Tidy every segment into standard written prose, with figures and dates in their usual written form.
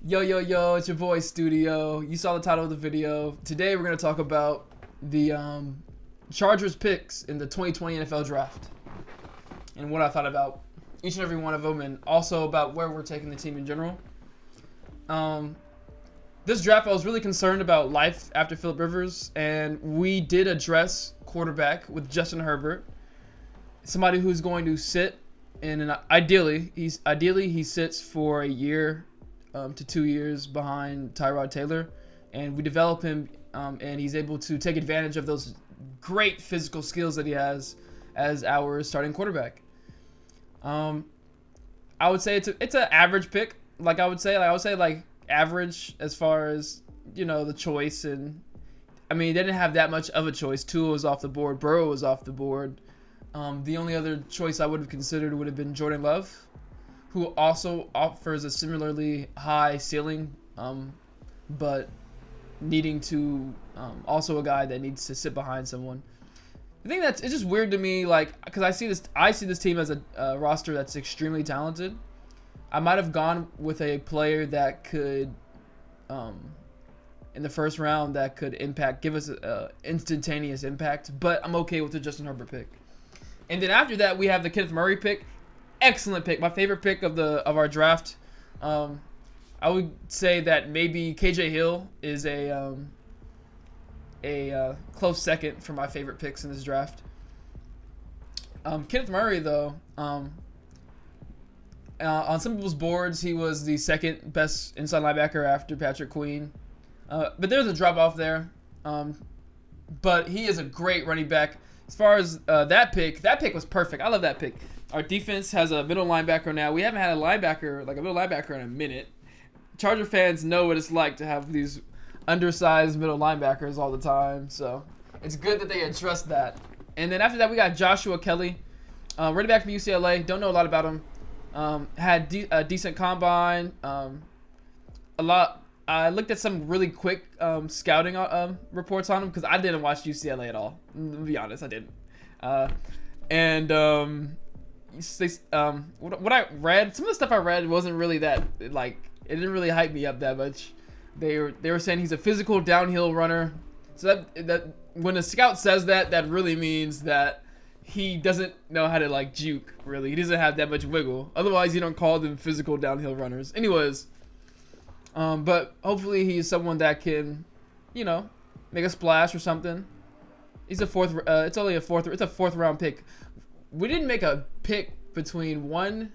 Yo, yo, yo, it's your boy Studio. You saw the title of the video. Today we're going to talk about the Chargers picks in the 2020 NFL Draft and what I thought about each and every one of them, and also about where we're taking the team in general. Um, this draft, I was really concerned about life after Phillip Rivers, and we did address quarterback with Justin Herbert, somebody who's going to sit and ideally he sits for a year to 2 years behind Tyrod Taylor, and we develop him, and he's able to take advantage of those great physical skills that he has as our starting quarterback. I would say it's an average pick. I would say average as far as the choice, and I mean they didn't have that much of a choice. Tua was off the board, Burrow was off the board. The only other choice I would have considered would have been Jordan Love, who also offers a similarly high ceiling, but needing to also a guy that needs to sit behind someone. I think it's just weird to me, because I see this team as a roster that's extremely talented. I might have gone with a player that could, in the first round, that could give us an instantaneous impact, but I'm okay with the Justin Herbert pick. And then after that, we have the Kenneth Murray pick. Excellent pick, my favorite pick of our draft. I would say that maybe KJ Hill is a close second for my favorite picks in this draft. Kenneth Murray, though, on some people's boards, he was the second best inside linebacker after Patrick Queen. But there's a drop off there. But he is a great running back. As far as that pick was perfect. I love that pick. Our defense has a middle linebacker now. We haven't had a middle linebacker in a minute. Charger fans know what it's like to have these undersized middle linebackers all the time. So it's good that they addressed that. And then after that, we got Joshua Kelly, running back from UCLA. Don't know a lot about him. Had a decent combine. I looked at some really quick scouting reports on him because I didn't watch UCLA at all. To be honest, I didn't. What I read, some of the stuff I read wasn't really that, it didn't really hype me up that much. They were saying he's a physical downhill runner. So that when a scout says that, that really means that he doesn't know how to juke, really. He doesn't have that much wiggle. Otherwise, you don't call them physical downhill runners. Anyways, but hopefully he's someone that can, make a splash or something. He's a fourth. It's a fourth round pick. We didn't make a pick between from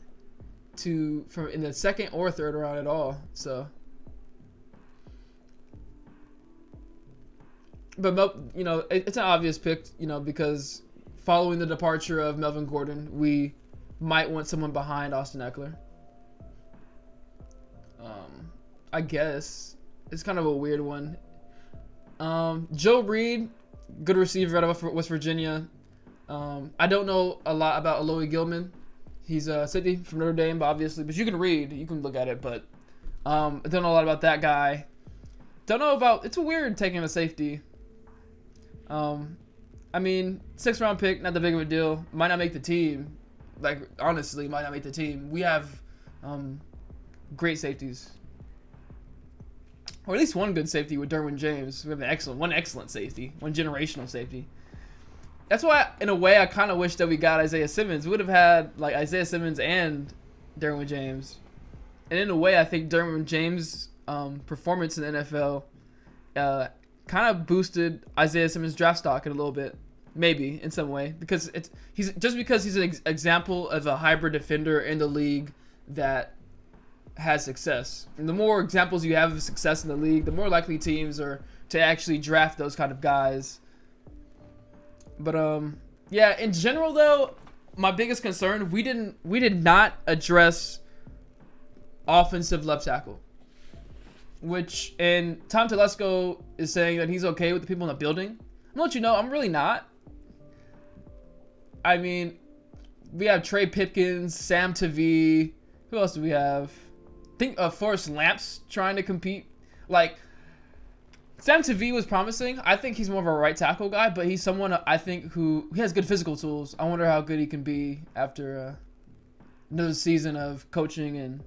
in the second or third round at all. So, but it's an obvious pick. Because following the departure of Melvin Gordon, we might want someone behind Austin Eckler. I guess it's kind of a weird one. Joe Reed, good receiver out of West Virginia. I don't know a lot about Aloy Gilman. He's a safety from Notre Dame, obviously, but you can look at it. But I don't know a lot about that guy. It's weird taking a safety. I mean, 6th round pick, not that big of a deal. Might not make the team. Honestly, might not make the team. We have great safeties. Or at least one good safety with Derwin James. We have one excellent safety, one generational safety. That's why, in a way, I kind of wish that we got Isaiah Simmons. We would have had Isaiah Simmons and Derwin James. And in a way, I think Derwin James' performance in the NFL kind of boosted Isaiah Simmons' draft stock in a little bit, maybe in some way, because he's an example of a hybrid defender in the league that has success. And the more examples you have of success in the league, the more likely teams are to actually draft those kind of guys. But yeah, in general though, my biggest concern, we did not address offensive left tackle. And Tom Telesco is saying that he's okay with the people in the building. I'm gonna let you know, I'm really not. I mean, we have Trey Pipkins, Sam Tavee. Who else do we have? I think Forrest Lamps trying to compete. Sam Tavee was promising. I think he's more of a right tackle guy, but he's someone I think who he has good physical tools. I wonder how good he can be after another season of coaching and,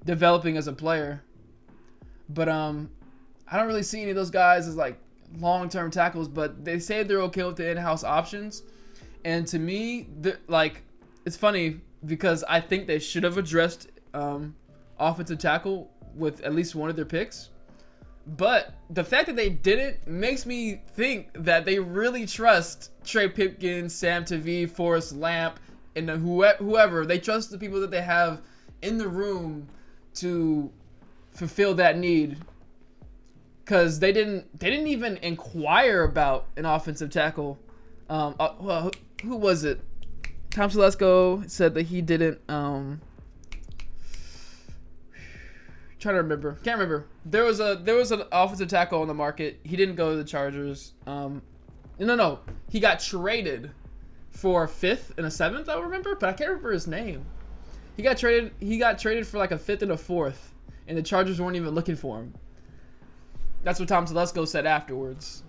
developing as a player. But I don't really see any of those guys as like long-term tackles. But they say they're okay with the in-house options, and to me, like, it's funny because I think they should have addressed offensive tackle with at least one of their picks. But the fact that they didn't makes me think that they really trust Trey Pipkins, Sam Tavee, Forrest Lamp, and whoever. They trust the people that they have in the room to fulfill that need. Because they didn't even inquire about an offensive tackle. Well, who was it? Tom Telesco said that he didn't. Trying to remember, can't remember. There was an offensive tackle on the market. He didn't go to the Chargers. No, he got traded for a 5th and a 7th. I remember, but I can't remember his name. He got traded for like a 5th and a 4th, and the Chargers weren't even looking for him. That's what Tom Telesco said afterwards.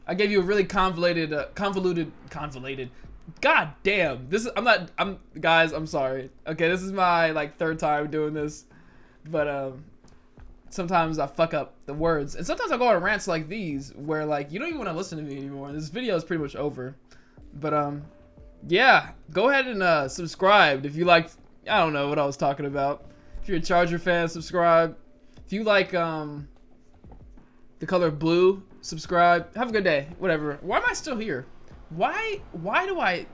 I gave you a really convoluted. God damn, guys. I'm sorry. Okay, this is my like 3rd time doing this. But sometimes I fuck up the words, and sometimes I go on rants like these where like you don't even want to listen to me anymore. This video is pretty much over. But yeah, go ahead and subscribe if you like. I don't know what I was talking about. If you're a Charger fan, subscribe. If you like the color blue, subscribe. Have a good day. Whatever. Why am I still here? Why do I